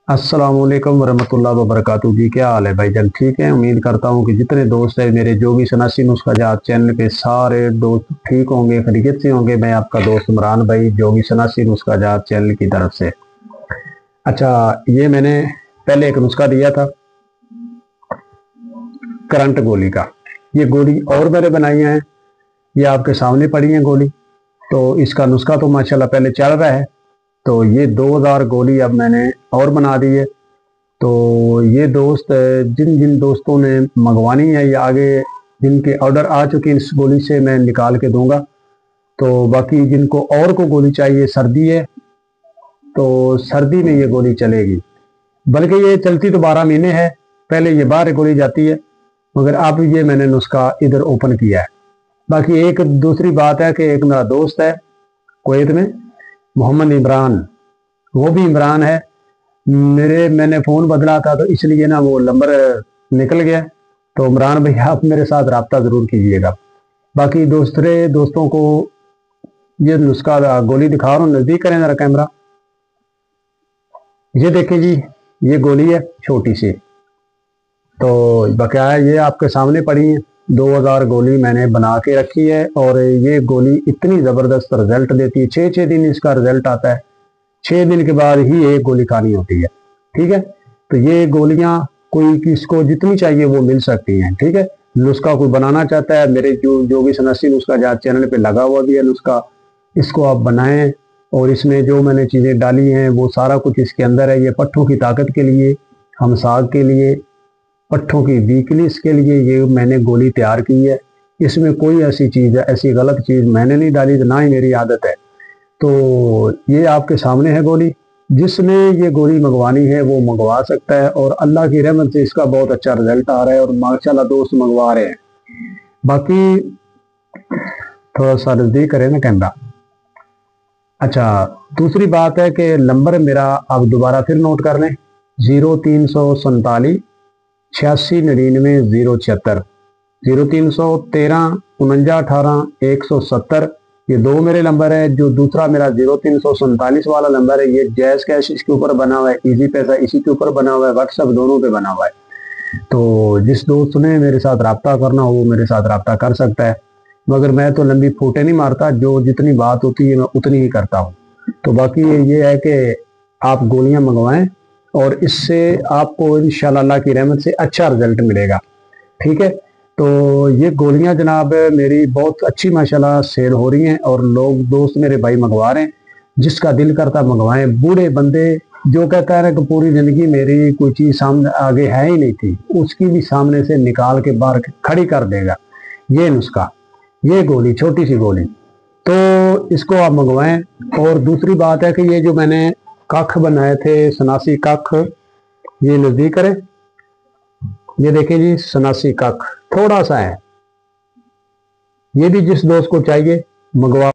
अस्सलामुअलैकुम वरहमतुल्लाहि वबरकातुहू जी। क्या हाल है भाईजान? ठीक है। उम्मीद करता हूँ कि जितने दोस्त हैं मेरे जो भी सनासी नुस्खा जात चैनल पे सारे दोस्त ठीक होंगे, खैरियत से होंगे। मैं आपका दोस्त इमरान भाई, जो भी सनासी नुस्खा जात चैनल की तरफ से। अच्छा, ये मैंने पहले एक नुस्खा दिया था करंट गोली का। ये गोली और मैंने बनाई है, ये आपके सामने पड़ी है गोली। तो इसका नुस्खा तो माशाल्लाह पहले चल रहा है। तो ये 2000 गोली अब मैंने और बना दी है। तो ये दोस्त जिन जिन दोस्तों ने मंगवानी है या आगे जिनके ऑर्डर आ चुके हैं, इस गोली से मैं निकाल के दूंगा। तो बाकी जिनको और को गोली चाहिए, सर्दी है तो सर्दी में ये गोली चलेगी। बल्कि ये चलती तो 12 महीने है, पहले ये बाहर गोली जाती है, मगर अब ये मैंने नुस्खा इधर ओपन किया है। बाकी एक दूसरी बात है कि एक मेरा दोस्त है कुवैत में, मोहम्मद इमरान, वो भी इमरान है। मैंने फ़ोन बदला था तो इसलिए ना वो नंबर निकल गया। तो इमरान भाई, आप मेरे साथ रब्ता ज़रूर कीजिएगा। बाकी दूसरे दोस्तों को ये नुस्खा गोली दिखा रहा हूँ, नज़दीक करें ज़रा कैमरा। ये देखें जी, ये गोली है छोटी सी। तो बकाया ये आपके सामने पड़ी है। 2000 गोली मैंने बना के रखी है और ये गोली इतनी ज़बरदस्त रिजल्ट देती है। 6-6 दिन इसका रिजल्ट आता है। 6 दिन के बाद ही एक गोली खानी होती है। ठीक है। तो ये गोलियां कोई किसको जितनी चाहिए वो मिल सकती हैं। ठीक है। नुस्खा कोई बनाना चाहता है, मेरे जो भी सनासी नुस्खा जात चैनल पे लगा हुआ भी है नुस्खा, इसको आप बनाएं। और इसमें जो मैंने चीज़ें डाली हैं वो सारा कुछ इसके अंदर है। ये पट्ठों की ताकत के लिए, हम साग के लिए, पट्ठों की वीकनेस के लिए ये मैंने गोली तैयार की है। इसमें कोई ऐसी चीज़ है, ऐसी गलत चीज़ मैंने नहीं डाली, ना ही मेरी आदत है। तो ये आपके सामने है गोली। जिसने ये गोली मंगवानी है वो मंगवा सकता है और अल्लाह की रहमत से इसका बहुत अच्छा रिजल्ट आ रहा है और माशाल्लाह दोस्त मंगवा रहे हैं। बाकी थोड़ा सा नजदीक करें ना कैमरा। अच्छा, दूसरी बात है कि नंबर मेरा आप दोबारा फिर नोट कर लें, 0347 8699 076, 0313 49 18 170। ये दो मेरे नंबर है। जो दूसरा मेरा 0347 वाला नंबर है, ये जैस कैश इसके ऊपर बना हुआ है, इजी पैसा इसी के ऊपर बना हुआ है, व्हाट्सएप दोनों पे बना हुआ है। तो जिस दोस्त ने मेरे साथ रब्ता करना हो वो मेरे साथ रब्ता कर सकता है। मगर मैं तो लंबी फूटे नहीं मारता, जो जितनी बात होती है मैं उतनी ही करता हूँ। तो बाकी ये है कि आप गोलियां मंगवाएं और इससे आपको इंशाल्लाह अल्लाह की रहमत से अच्छा रिजल्ट मिलेगा। ठीक है। तो ये गोलियां जनाब मेरी बहुत अच्छी माशाल्लाह सेल हो रही हैं और लोग दोस्त मेरे भाई मंगवा रहे हैं। जिसका दिल करता मंगवाएं। बूढ़े बंदे जो कहता है ना कि पूरी जिंदगी मेरी कोई चीज सामने आगे है ही नहीं थी, उसकी भी सामने से निकाल के बाहर खड़ी कर देगा ये नुस्खा, ये गोली, छोटी सी गोली। तो इसको आप मंगवाएं। और दूसरी बात है कि ये जो मैंने कख बनाए थे, सनासी कख, ये नजदीक करें, ये देखें जी, सनासी कख थोड़ा सा है। ये भी जिस दोस्त को चाहिए मंगवा।